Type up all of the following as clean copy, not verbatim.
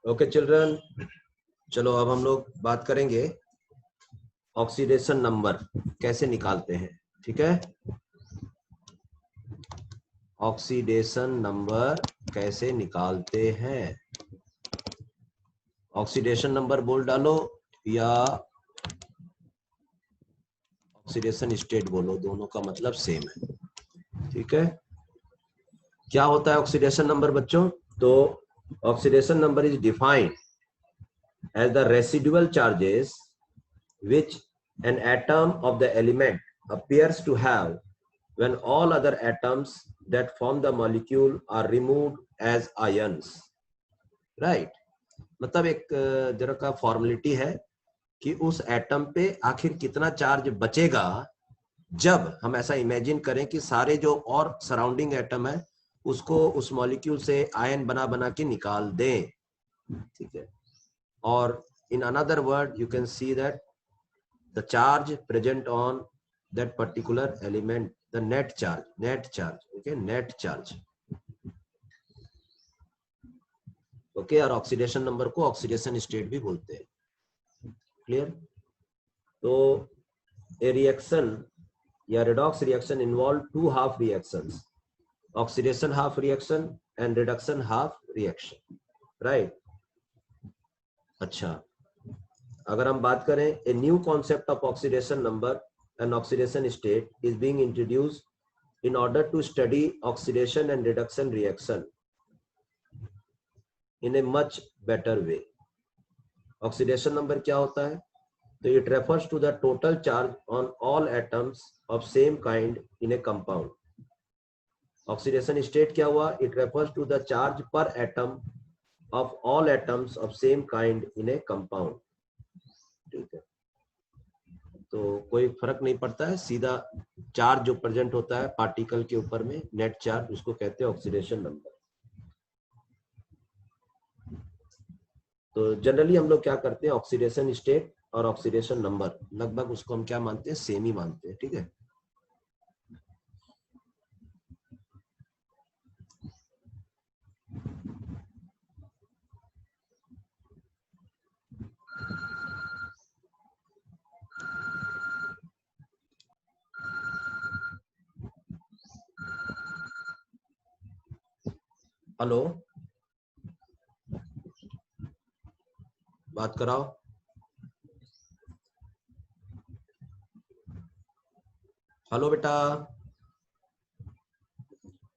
Okay children, चलो अब हम लोग बात करेंगे ऑक्सीडेशन नंबर कैसे निकालते हैं। ठीक है, ऑक्सीडेशन नंबर कैसे निकालते हैं। ऑक्सीडेशन नंबर बोल डालो या ऑक्सीडेशन स्टेट बोलो, दोनों का मतलब सेम है। ठीक है, क्या होता है ऑक्सीडेशन नंबर बच्चों? तो oxidation number is defined as the residual charges which an atom of the element appears to have when all other atoms that form the molecule are removed as ions. Right? मतलब एक जरा का formality है कि उस atom पे आखिर कितना चार्ज बचेगा जब हम ऐसा इमेजिन करें कि सारे जो और सराउंडिंग एटम है उसको उस मॉलिक्यूल से आयन बना बना के निकाल दें। ठीक है, और in another word you can see that the charge present on that particular element, the net charge, okay, net charge, okay, और ऑक्सीडेशन नंबर को ऑक्सीडेशन स्टेट भी बोलते हैं। क्लियर? तो a reaction या redox reaction involve two half reactions, oxidation half reaction and reduction half reaction, right? अच्छा, अगर हम बात करें a new concept of oxidation number and oxidation state is being introduced in order to study oxidation and reduction reaction in a much better way. Oxidation number क्या होता है? तो it refers to the total charge on all atoms of same kind in a compound. Oxidation state क्या हुआ? It refers to the charge per atom of all atoms of same kind in a compound. ठीक है, तो कोई फर्क नहीं पड़ता है, सीधा चार्ज जो प्रेजेंट होता है पार्टिकल के ऊपर में, नेट चार्ज, उसको कहते हैं ऑक्सीडेशन नंबर। तो जनरली हम लोग क्या करते हैं, ऑक्सीडेशन स्टेट और ऑक्सीडेशन नंबर लगभग उसको हम क्या मानते हैं, सेम ही मानते हैं। ठीक है, हेलो, बात कराओ। हेलो बेटा,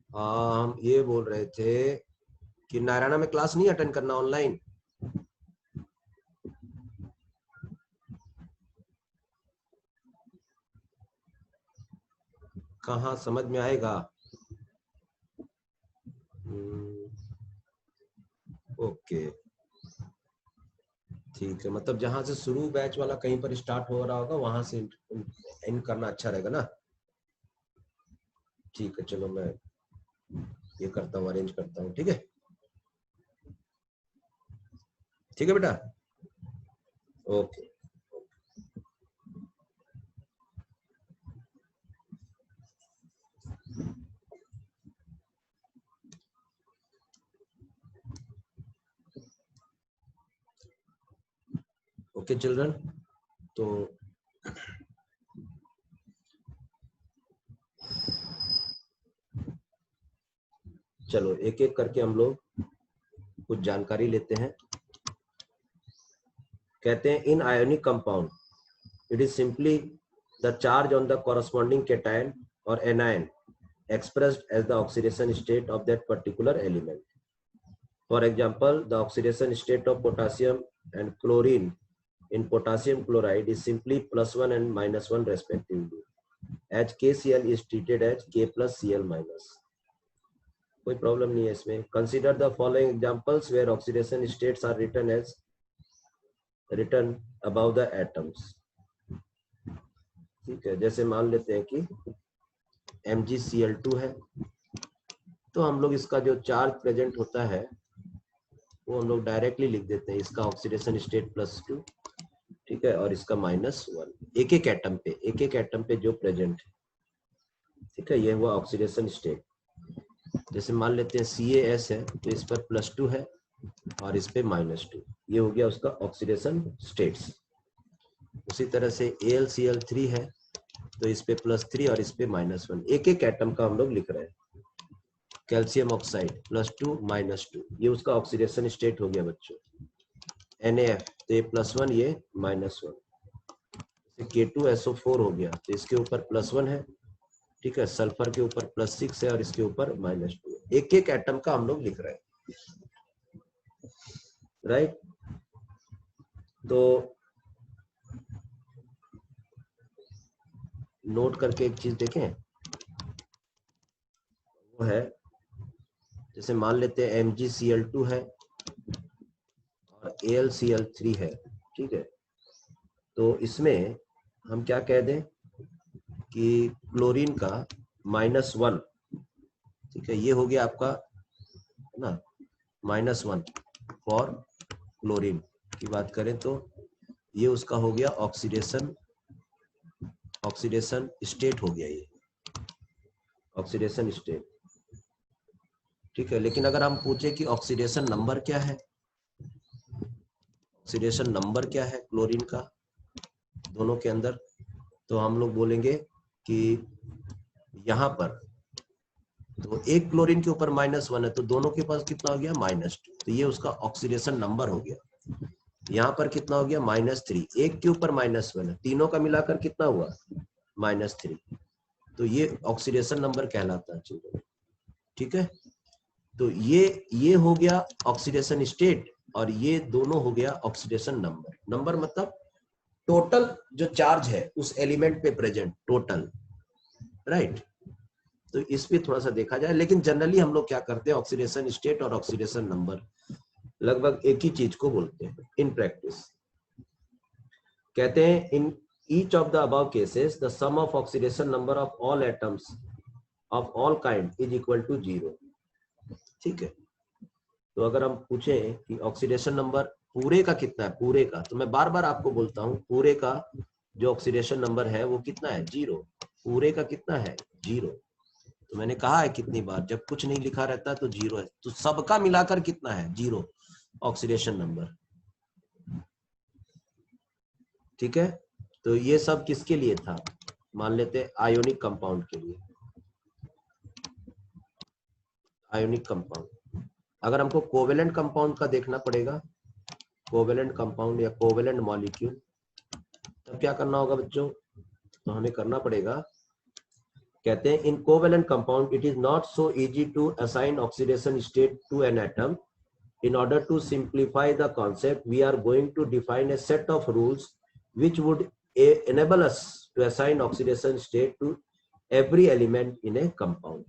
हम ये बोल रहे थे कि नारायणा में क्लास नहीं अटेंड करना ऑनलाइन। कहाँ समझ में आएगा? ओके, ठीक है, मतलब जहां से शुरू बैच वाला कहीं पर स्टार्ट हो रहा होगा वहां से एंड करना अच्छा रहेगा ना। ठीक है, चलो मैं ये करता हूँ, अरेंज करता हूँ। ठीक है, ठीक है बेटा, ओके। ओके चिल्ड्रन, तो चलो एक एक करके हम लोग कुछ जानकारी लेते हैं। कहते हैं इन ionic compound it is simply the charge on the corresponding cation और anion expressed as the oxidation state of that particular element. For example, the oxidation state of potassium and chlorine in potassium chloride is simply +1 and -1 respectively, as KCl is treated as K plus Cl minus. कोई problem नहीं है इसमें। Consider the following examples where oxidation states are written above the atoms. ठीक है, जैसे मान लेते हैं कि MgCl2 है, तो हम लोग इसका जो चार्ज प्रेजेंट होता है वो हम लोग डायरेक्टली लिख देते हैं, इसका ऑक्सीडेशन स्टेट +2, ठीक है, और इसका -1, एक एक एटम पे जो प्रेजेंट है। ठीक है, ये हुआ ऑक्सीडेशन स्टेट। जैसे मान लेते हैं CaS है, तो इस पर +2 है, और इस पे -2। ये हो गया उसका ऑक्सीडेशन स्टेट्स। उसी तरह से AlCl3 है तो इस पे +3 और इस पे -1, एक एक एटम का हम लोग लिख रहे हैं। कैल्शियम ऑक्साइड +2 -2, ये उसका ऑक्सीडेशन स्टेट हो गया बच्चों। NaF तो ये +1 ये -1। K2SO4 हो गया तो इसके ऊपर +1 है, ठीक है। सल्फर के ऊपर +6 है और इसके ऊपर -2। एक एक एटम का हम लोग लिख रहे हैं, राइट। तो नोट करके एक चीज देखें, वो है जैसे मान लेते हैं MgCl2 है और AlCl3 है, ठीक है। तो इसमें हम क्या कह दें कि क्लोरीन का -1, ठीक है, ये हो गया आपका ना -1 फॉर क्लोरीन की बात करें तो ये उसका हो गया ऑक्सीडेशन स्टेट हो गया, ये ऑक्सीडेशन स्टेट, ठीक है। लेकिन अगर हम पूछे कि ऑक्सीडेशन नंबर क्या है, ऑक्सीडेशन नंबर क्या है क्लोरीन का दोनों के अंदर, तो हम लोग बोलेंगे कि यहाँ पर तो एक क्लोरीन के ऊपर -1 है तो दोनों के पास कितना हो गया -2, तो ये उसका ऑक्सीडेशन नंबर हो गया। यहाँ पर कितना हो गया -3, एक के ऊपर -1 है, तीनों का मिलाकर कितना हुआ -3, तो ये ऑक्सीडेशन नंबर कहलाता है चिल्ड्रन, ठीक है। तो ये हो गया ऑक्सीडेशन स्टेट और ये दोनों हो गया ऑक्सीडेशन नंबर। नंबर मतलब टोटल जो चार्ज है उस एलिमेंट पे प्रेजेंट टोटल, राइट। तो इस पे थोड़ा सा देखा जाए, लेकिन जनरली हम लोग क्या करते हैं, ऑक्सीडेशन स्टेट और ऑक्सीडेशन नंबर लगभग एक ही चीज को बोलते हैं इन प्रैक्टिस। कहते हैं in each of the above cases the sum of oxidation number of all atoms of all kind is equal to 0, ठीक है। तो अगर हम पूछें कि ऑक्सीडेशन नंबर पूरे का कितना है, पूरे का, तो मैं बार बार आपको बोलता हूं पूरे का जो ऑक्सीडेशन नंबर है वो कितना है 0, पूरे का कितना है 0। तो मैंने कहा है कितनी बार, जब कुछ नहीं लिखा रहता तो 0 है, तो सबका मिलाकर कितना है 0 ऑक्सीडेशन नंबर, ठीक है। तो ये सब किसके लिए था, मान लेते आयोनिक कंपाउंड के लिए, आयोनिक कंपाउंड। अगर हमको कोवेलेंट कंपाउंड का देखना पड़ेगा, कोवेलेंट कंपाउंड या कोवेलेंट मॉलिक्यूल, तब क्या करना होगा बच्चों, तो हमें करना पड़ेगा, कहते हैं in covalent compound it is not so easy to assign oxidation state to an atom. In order to simplify the concept, we are going to define a set of rules which would enable us to assign oxidation state to every element in a compound,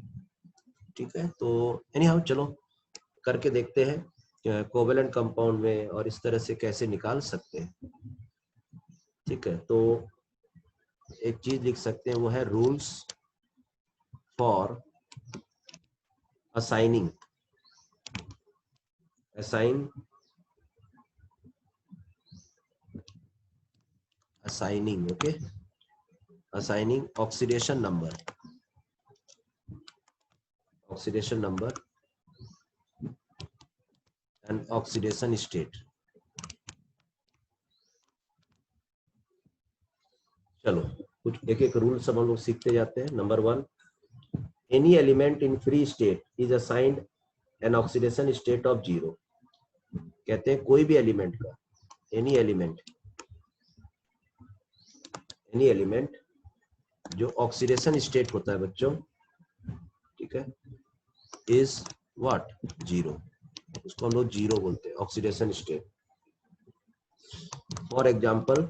ठीक है। तो anyhow चलो करके देखते हैं covalent compound में और इस तरह से कैसे निकाल सकते हैं, ठीक है। तो एक चीज लिख सकते हैं, वो है rules for assigning okay, assigning oxidation number and oxidation state। चलो कुछ एक एक रूल सब हम लोग सीखते जाते हैं। Number 1, any element in free state is assigned an oxidation state of 0। कहते हैं कोई भी एलिमेंट का, एनी एलिमेंट जो ऑक्सीडेशन स्टेट होता है बच्चों, ठीक है, इज व्हाट 0, उसको हम लोग 0 बोलते हैं ऑक्सीडेशन स्टेट। फॉर एग्जांपल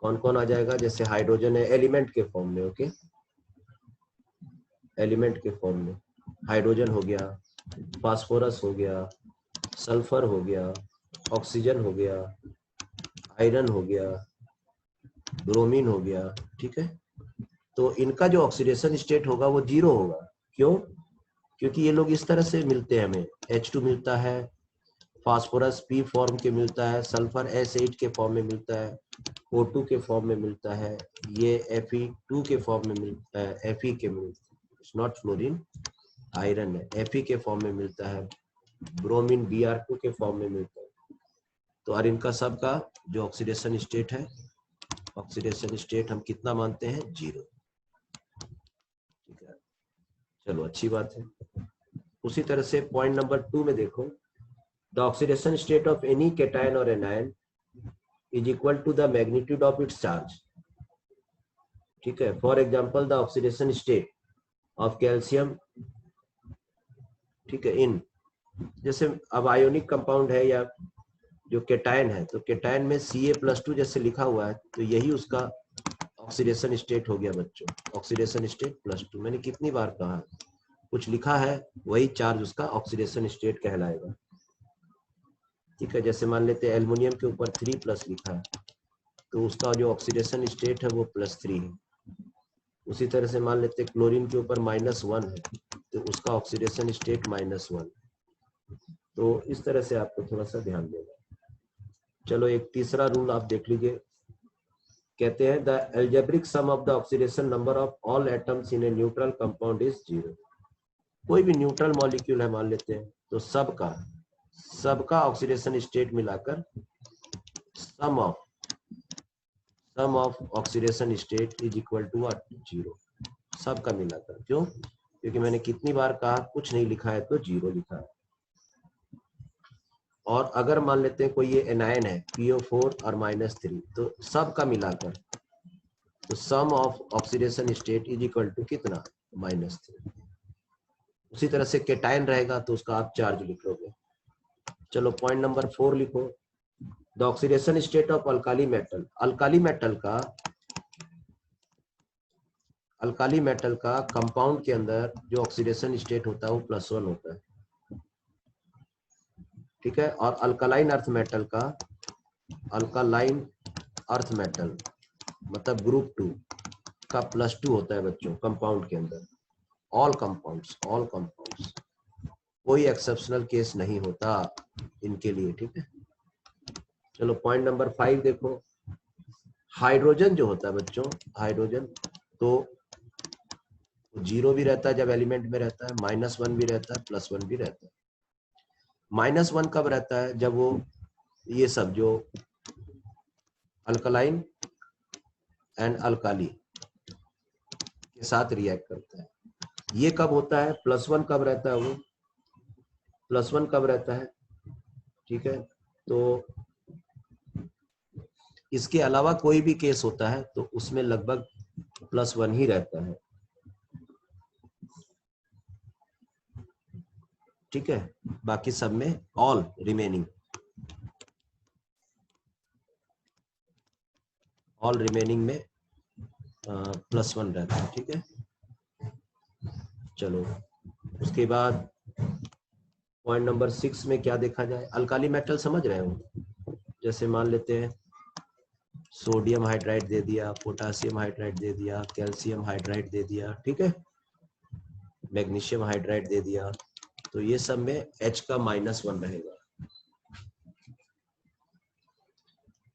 कौन कौन आ जाएगा, जैसे हाइड्रोजन है एलिमेंट के फॉर्म में, ओके, एलिमेंट के फॉर्म में हाइड्रोजन हो गया, फास्फोरस हो गया, सल्फर हो गया, ऑक्सीजन हो गया, आयरन हो गया, ब्रोमीन हो गया, ठीक है। तो इनका जो ऑक्सीडेशन स्टेट होगा वो 0 होगा। क्यों, क्योंकि ये लोग इस तरह से मिलते हैं, हमें H2 मिलता है, फास्फोरस P फॉर्म के मिलता है, सल्फर S8 के फॉर्म में मिलता है, O2 के फॉर्म में मिलता है, ये Fe2 के फॉर्म में मिलता है, Fe के मिलता है, नॉट फ्लोरीन, आयरन है, Fe के फॉर्म में मिलता है, ब्रोमीन Br2 के फॉर्म में मिलता है। तो और इनका सब का जो ऑक्सीडेशन स्टेट है, ऑक्सीडेशन स्टेट हम कितना मानते हैं, 0। ठीक है, चलो अच्छी बात है। उसी तरह से पॉइंट नंबर 2 में देखो, the oxidation state of any cation और anion is equal to the magnitude of its charge. ठीक है, for example the oxidation state of calcium, ठीक है, इन, जैसे अब आयोनिक कंपाउंड है या जो कैटायन है, तो कैटायन में Ca+2 जैसे लिखा हुआ है, तो यही उसका ऑक्सीडेशन स्टेट हो गया बच्चों, ऑक्सीडेशन स्टेट +2। मैंने कितनी बार कहा, कुछ लिखा है वही चार्ज उसका ऑक्सीडेशन स्टेट कहलाएगा। ठीक है, जैसे मान लेते हैं एल्युमिनियम के ऊपर 3+ लिखा है, तो उसका जो ऑक्सीडेशन स्टेट है वो +3 है। उसी तरह से मान लेते हैं क्लोरीन के ऊपर -1 है, तो उसका ऑक्सीडेशन स्टेट -1। तो इस तरह से आपको थोड़ा सा ध्यान देना। चलो एक तीसरा रूल आप देख लीजिए, कहते हैं the algebraic sum of the oxidation number of all atoms in a neutral compound is 0। कोई भी न्यूट्रल मॉलिक्यूल है मान लेते हैं, तो सबका ऑक्सीडेशन स्टेट मिलाकर sum of oxidation state is equal to 0। सबका मिलाकर, क्यों? क्योंकि मैंने कितनी बार कहा, कुछ नहीं लिखा है तो 0 लिखा है। और अगर मान लेते हैं कोई ये एनायन है PO4 और -3, तो सबका मिलाकर तो sum of oxidation state is equal to कितना, -3। उसी तरह से कैटायन रहेगा तो उसका आप चार्ज लिख लोगे। चलो पॉइंट नंबर 4 लिखो, the oxidation state of alkali metal. Alkali metal का कंपाउंड के अंदर जो ऑक्सीडेशन स्टेट होता है वो +1 होता है। ठीक है, और अल्कालाइन अर्थ मेटल मतलब ग्रुप 2 का +2 होता है बच्चों कंपाउंड के अंदर। ऑल कंपाउंड्स, कोई एक्सेप्शनल केस नहीं होता इनके लिए। ठीक है, चलो पॉइंट नंबर 5 देखो, हाइड्रोजन जो होता है बच्चों, हाइड्रोजन तो 0 भी रहता है जब एलिमेंट में रहता है, -1 भी रहता है, +1 भी रहता है। -1 कब रहता है, जब वो ये सब जो अल्कलाइन एंड अल्काली के साथ रिएक्ट करता है। ये कब होता है, +1 कब रहता है, वो +1 कब रहता है। ठीक है, तो इसके अलावा कोई भी केस होता है तो उसमें लगभग +1 ही रहता है। ठीक है, बाकी सब में ऑल रिमेनिंग में +1 रहता है। ठीक है, चलो उसके बाद पॉइंट नंबर 6 में क्या देखा जाए, अल्काली मेटल समझ रहे हो, जैसे मान लेते हैं सोडियम हाइड्राइड दे दिया, पोटासियम हाइड्राइड दे दिया, कैल्शियम हाइड्राइड दे दिया, ठीक है, मैग्नीशियम हाइड्राइड दे दिया, तो ये सब में H का -1 रहेगा।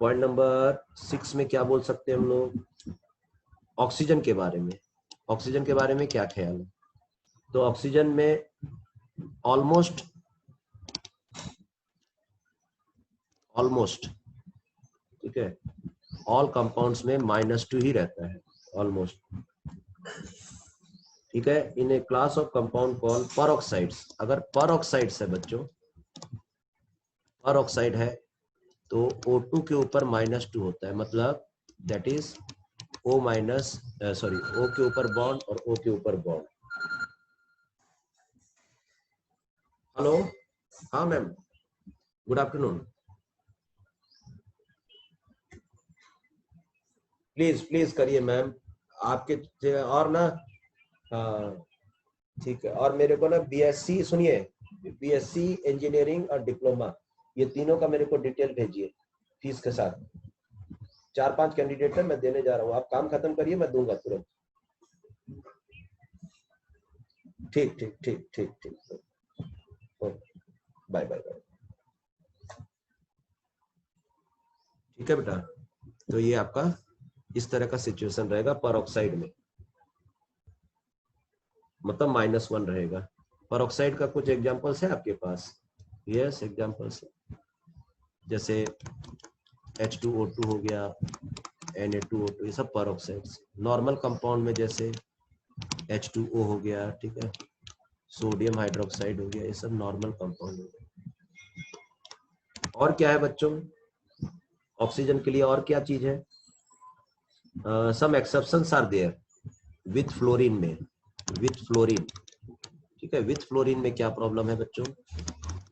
पॉइंट नंबर 6 में क्या बोल सकते हैं हम लोग, ऑक्सीजन के बारे में। ऑक्सीजन के बारे में क्या ख्याल है, तो ऑक्सीजन में ऑलमोस्ट ठीक है, ऑल कंपाउंड्स में -2 ही रहता है ऑलमोस्ट। ठीक है, इन ए क्लास ऑफ कंपाउंड कॉल परऑक्साइड्स। अगर परऑक्साइड्स है बच्चों, परऑक्साइड है तो O2 के ऊपर -2 होता है, मतलब दैट इज O के ऊपर बॉन्ड और O के ऊपर बॉन्ड। हेलो, हाँ मैम, गुड आफ्टरनून। प्लीज करिए मैम, आपके और ना, हाँ ठीक है, और मेरे को ना BSc सुनिए, BSc इंजीनियरिंग और डिप्लोमा, ये तीनों का मेरे को डिटेल भेजिए फीस के साथ। 4-5 कैंडिडेट है, मैं देने जा रहा हूँ, आप काम खत्म करिए, मैं दूंगा तुरंत। ठीक, बाय बाय। ठीक है बेटा, तो ये आपका इस तरह का सिचुएशन रहेगा परऑक्साइड में, मतलब -1 रहेगा। परऑक्साइड का कुछ एग्जांपल्स है आपके पास, यस एग्जांपल्स जैसे H2O2 हो गया, Na2O2, ये सब परऑक्साइड्स। नॉर्मल कंपाउंड में जैसे H2O हो गया, ठीक है, सोडियम हाइड्रोक्साइड हो गया, ये सब नॉर्मल कंपाउंड हो गया। और क्या है बच्चों ऑक्सीजन के लिए, और क्या चीज है? Some exceptions are there with fluorine में, विथ फ्लोरीन, ठीक है। विथ फ्लोरीन में क्या प्रॉब्लम है बच्चों?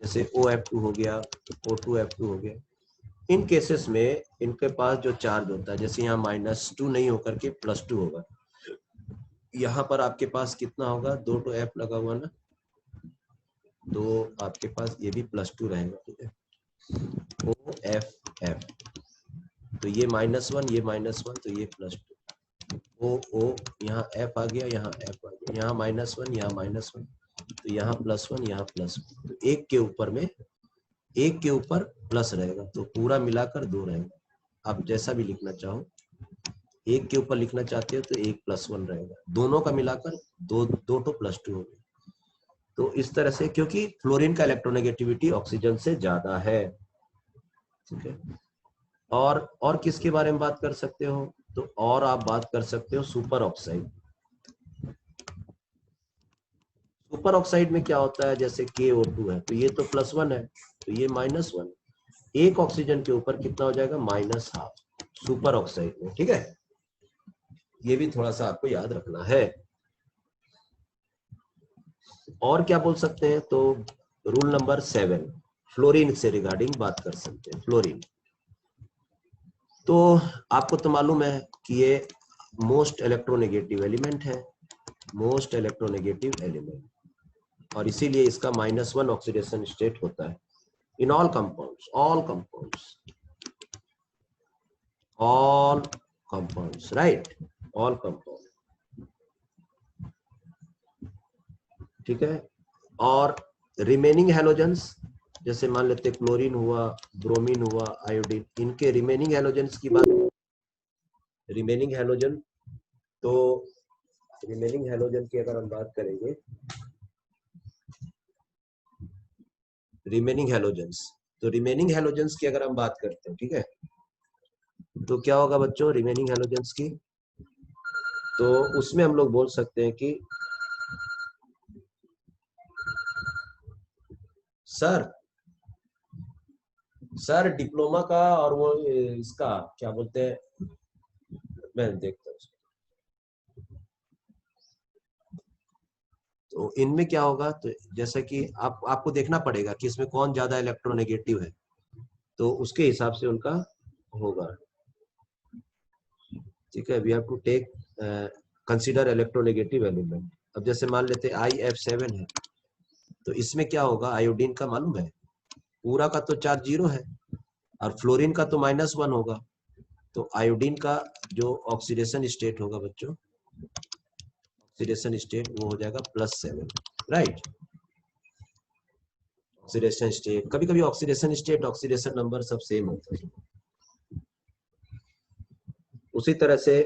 जैसे OF2 हो गया, O2F2 हो गया, इन केसेस में इनके पास जो चार्ज होता है, जैसे यहाँ -2 नहीं होकर के +2 होगा, यहाँ पर आपके पास कितना होगा? 2 तो F लगा हुआ ना, तो आपके पास ये भी +2 रहेगा, ठीक है। OFF, तो ये -1, ये -1, तो ये +2। O यहाँ F आ गया, यहाँ F आ गया, यहाँ -1, यहाँ -1, तो यहाँ +1, यहाँ +1, तो एक के ऊपर में, एक के ऊपर प्लस रहेगा, तो पूरा मिलाकर 2 रहेगा। आप जैसा भी लिखना चाहो, एक के ऊपर लिखना चाहते हो तो 1 +1 रहेगा, दोनों का मिलाकर 2 2 तो +2 हो गया। तो इस तरह से, क्योंकि फ्लोरीन का इलेक्ट्रोनेगेटिविटी ऑक्सीजन से ज्यादा है, ठीक है। और किसके बारे में बात कर सकते हो? तो और आप बात कर सकते हो सुपर ऑक्साइड। सुपर ऑक्साइड में क्या होता है? जैसे KO2 है, तो ये तो +1 है, तो ये -1, एक ऑक्सीजन के ऊपर कितना हो जाएगा? -12 सुपर ऑक्साइड में, ठीक है। ये भी थोड़ा सा आपको याद रखना है। और क्या बोल सकते हैं? तो रूल नंबर 7, फ्लोरीन से रिगार्डिंग बात कर सकते हैं। फ्लोरीन तो आपको तो मालूम है कि ये मोस्ट इलेक्ट्रोनेगेटिव एलिमेंट है, मोस्ट इलेक्ट्रोनेगेटिव एलिमेंट, और इसीलिए इसका -1 ऑक्सीडेशन स्टेट होता है in all compounds, all compounds, right, all compound, ठीक है। और रिमेनिंग हैलोजेंस, जैसे मान लेते क्लोरीन हुआ, ब्रोमीन हुआ, आयोडीन, इनके रिमेनिंग हैलोजेंस की बात, रिमेनिंग हैलोजन, तो रिमेनिंग हैलोजन की अगर हम बात करेंगे, रिमेनिंग हैलोजेंस, तो रिमेनिंग हैलोजेंस की अगर हम बात करते हैं, ठीक है, तो क्या होगा बच्चों रिमेनिंग हैलोजेंस की? तो उसमें हम लोग बोल सकते हैं कि सर सर डिप्लोमा का और वो इसका क्या बोलते हैं, मैं देखता हूँ। तो इनमें क्या होगा? तो जैसा कि आपको देखना पड़ेगा कि इसमें कौन ज्यादा इलेक्ट्रोनेगेटिव है, तो उसके हिसाब से उनका होगा, ठीक है। We have to take consider electronegative element. अब जैसे मान लेते IF7 है, तो इसमें क्या होगा? आयोडीन का मालूम है पूरा का तो चार्ज 0 है, और फ्लोरीन का तो -1 होगा, तो आयोडीन का जो ऑक्सीडेशन स्टेट होगा बच्चों, ऑक्सीडेशन स्टेट वो हो जाएगा +7, राइट। ऑक्सीडेशन स्टेट, कभी कभी ऑक्सीडेशन स्टेट, ऑक्सीडेशन नंबर सब सेम होता है। उसी तरह से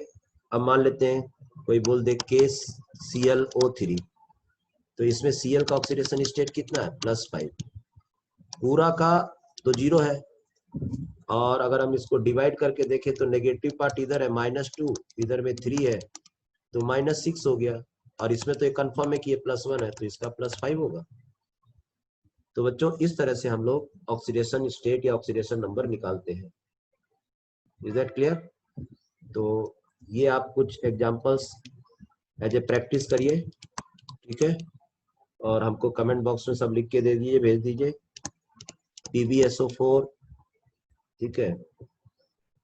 अब मान लेते हैं कोई बोल दे KClO3, तो इसमें Cl का ऑक्सीडेशन स्टेट कितना है? +5, पूरा का तो 0 है, और अगर हम इसको डिवाइड करके देखें तो नेगेटिव पार्ट इधर है -2, इधर में 3 है, तो -6 हो गया, और इसमें तो ये कंफर्म है कि ये +1 है, तो इसका +5 होगा। तो बच्चों इस तरह से हम लोग ऑक्सीडेशन स्टेट या ऑक्सीडेशन नंबर निकालते हैं। Is that clear? तो ये आप कुछ एग्जांपल्स एज ए प्रैक्टिस करिए, ठीक है, और हमको कमेंट बॉक्स में सब लिख के दे दीजिए, भेज दीजिए। PbSO4, ठीक है,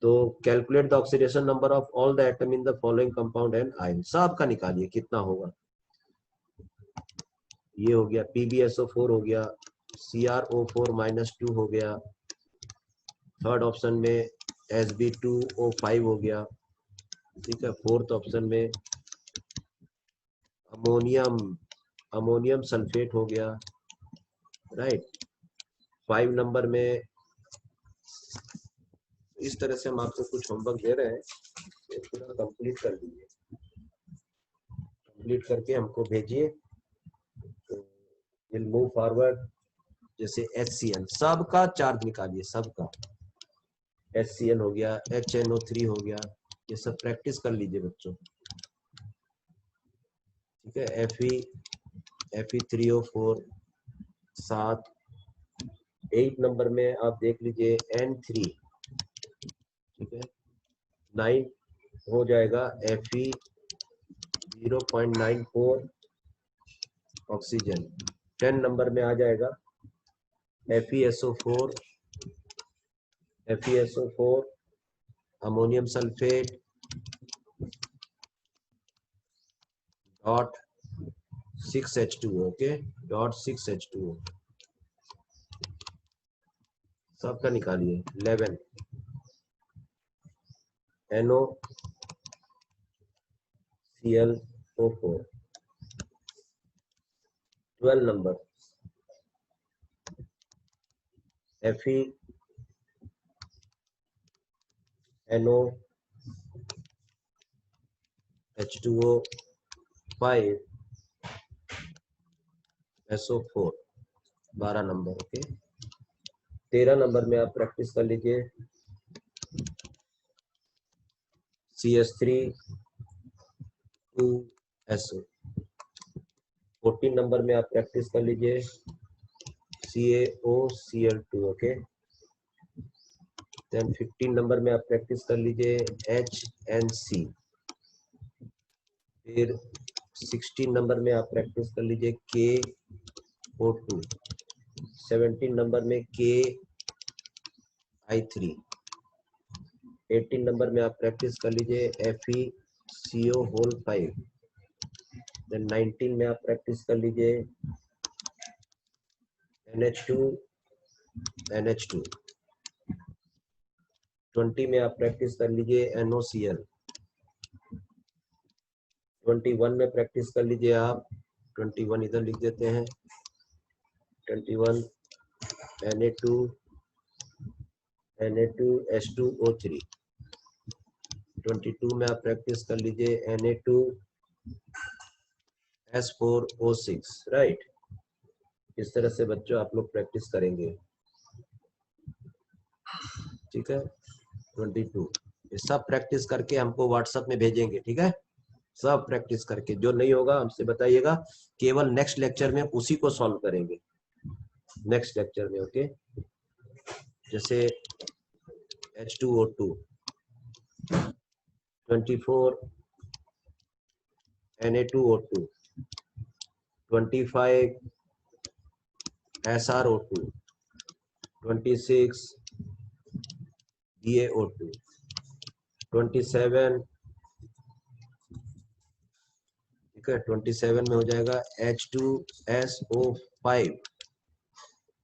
तो calculate the oxidation number of all the atom in the following compound and ion, सब का निकालिए कितना होगा। ये हो गया PbSO4 हो गया, CrO4 - 2 हो गया, थर्ड ऑप्शन में Sb2O5 हो गया, ठीक है, फोर्थ ऑप्शन में अमोनियम सल्फेट हो गया, राइट। 5 नंबर में, इस तरह से हम आपको कुछ होमवर्क दे रहे हैं, तो पूरा कंप्लीट कर लीजिए, कंप्लीट करके हमको भेजिए, तो विल मूव फॉरवर्ड जैसे HCl, सबका चार्ज निकालिए, सबका। HCl हो गया, HNO3 हो गया, ये सब प्रैक्टिस कर लीजिए बच्चों। ठीक है, Fe3O4 7। 8 नंबर में आप देख लीजिए N3। ठीक है, 9 हो जाएगा Fe0.94 ऑक्सीजन। 10 नंबर में आ जाएगा FeSO4 ammonium sulphate .6H2O। Okay, .6H2O सबका निकालिए। 11 NOClO4। 12 number FeNO H2O5SO4। 12 number. Okay, 13 number में आप प्रैक्टिस कर लीजिए CS3-2SO। 14 नंबर में आप प्रैक्टिस कर लीजिए CaOCl2। ओके, देन 15 नंबर में आप प्रैक्टिस कर लीजिए HNC। फिर 16 नंबर में आप प्रैक्टिस कर लीजिए KO2। 17 नंबर में KI3। 18 नंबर में आप प्रैक्टिस कर लीजिए FeCO5। देन 19 में आप प्रैक्टिस कर लीजिए NH2NH2। 20 में आप प्रैक्टिस कर लीजिए NOCl। 21 में प्रैक्टिस कर लीजिए आप 21 इधर लिख देते हैं 21 Na2H2O3। 22 में आप प्रैक्टिस कर लीजिए Na2S4O6। राइट, इस तरह से बच्चों आप लोग प्रैक्टिस करेंगे। ठीक है, 22 ये सब प्रैक्टिस करके हमको व्हाट्सएप में भेजेंगे। ठीक है, सब प्रैक्टिस करके, जो नहीं होगा हमसे बताइएगा, केवल नेक्स्ट लेक्चर में उसी को सॉल्व करेंगे, नेक्स्ट लेक्चर में। ओके, जैसे H2O2 24 Na2O2 25 SrO2 26 BaO2 27। ठीक है, 27 में हो जाएगा H2SO5।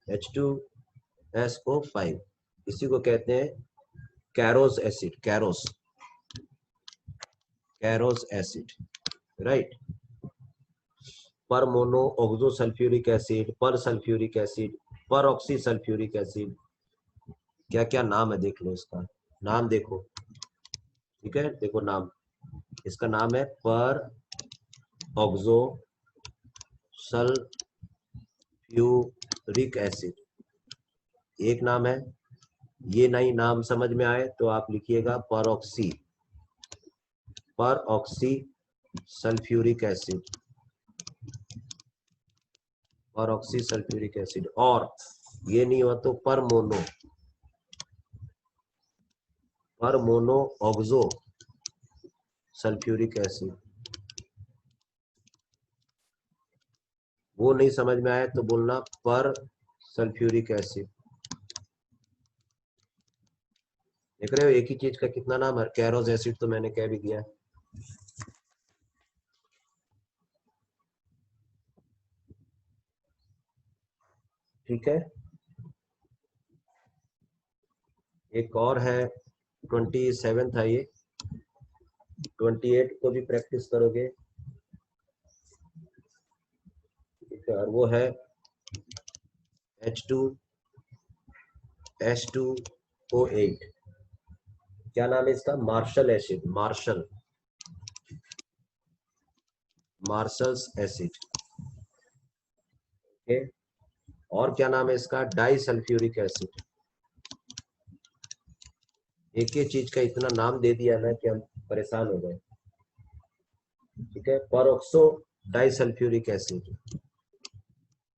H2SO5 इसी को कहते हैं Carolus acid, Carolus acid. Right, पर मोनो ऑक्सो सल्फ्यूरिक एसिड, पर सल्फ्यूरिक एसिड, पर ऑक्सी सल्फ्यूरिक एसिड, क्या क्या नाम है देख लो, इसका नाम देखो। ठीक है, देखो नाम, इसका नाम है पर ऑक्सो सल्फ्यूरिक एसिड, एक नाम है। ये नहीं नाम समझ में आए तो आप लिखिएगा पर ऑक्सी सल्फ्यूरिक एसिड, पर ऑक्सी सल्फ्यूरिक एसिड। और ये नहीं हुआ तो पर मोनो ऑक्सो सल्फ्यूरिक एसिड। वो नहीं समझ में आया तो बोलना पर सल्फ्यूरिक एसिड। देख रहे हो एक ही चीज का कितना नाम है। कैरोस एसिड तो मैंने कह भी दिया। ठीक है, एक और है 27 था ये, 28 को भी प्रैक्टिस करोगे। और वो है H2S2O8। क्या नाम है इसका? Marshall acid, Marshall's acid. Okay, और क्या नाम है इसका, डाई सल्फ्यूरिक एसिड। एक एक चीज का इतना नाम दे दिया ना कि हम परेशान हो गए। ठीक है, peroxo di sulphuric acid,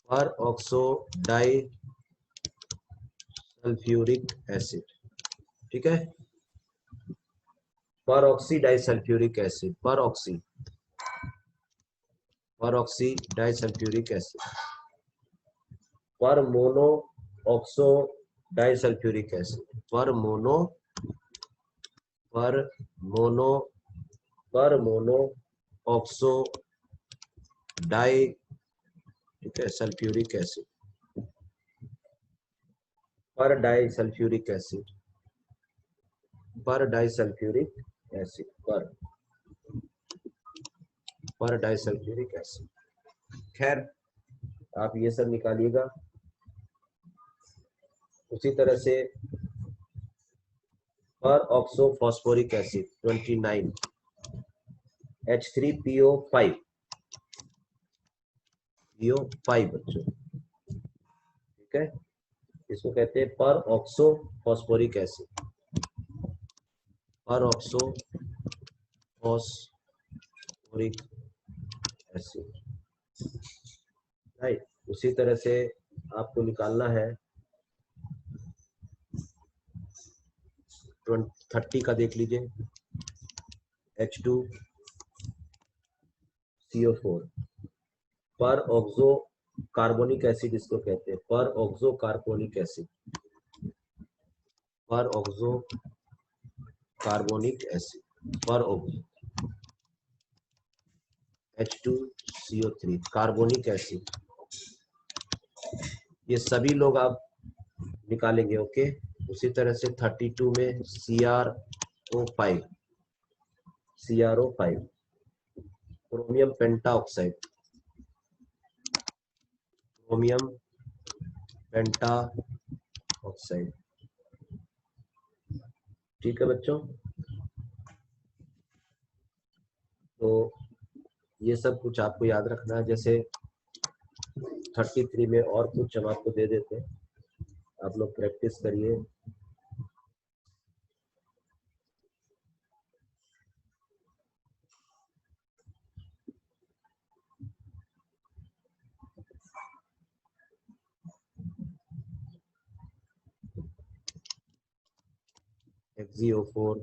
peroxo di sulphuric acid. ठीक है, peroxy di sulphuric acid, peroxy di sulphuric acid, per mono oxo di sulphuric acid, per mono oxo di, ठीक है, sulphuric acid, per di sulphuric acid, per di sulphuric acid, per di sulphuric acid. खैर आप ये सब निकालिएगा। उसी तरह से पर ऑक्सो फॉस्फोरिक एसिड 29 H3PO5 बच्चों। ठीक है, इसको कहते हैं पर ऑक्सो फॉस्फोरिक एसिड, पर ऑक्सो फॉस्फोरिक एसिड, राइट। उसी तरह से आपको निकालना है 30 का, देख लीजिए, H2CO4, पर ऑक्सो कार्बोनिक एसिड इसको कहते हैं, पर ऑक्सो कार्बोनिक एसिड, पर ऑक्सो कार्बोनिक एसिड, पर ऑक्सो H2CO3 कार्बोनिक एसिड। ये सभी लोग आप निकालेंगे। ओके, उसी तरह से 32 में CrO5 chromium pentoxide, chromium pentoxide. ठीक है बच्चों, तो ये सब कुछ आपको याद रखना है। जैसे 33 में और कुछ हम आपको दे देते हैं, आप लोग प्रैक्टिस करिए। XeO4,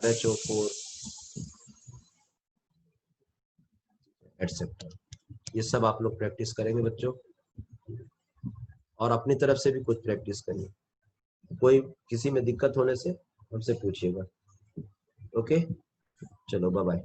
RHO4 etcetera. ये सब आप लोग प्रैक्टिस करेंगे बच्चों, और अपनी तरफ से भी कुछ प्रैक्टिस करिए। कोई किसी में दिक्कत होने से हमसे पूछिएगा। ओके, चलो बाय बाय।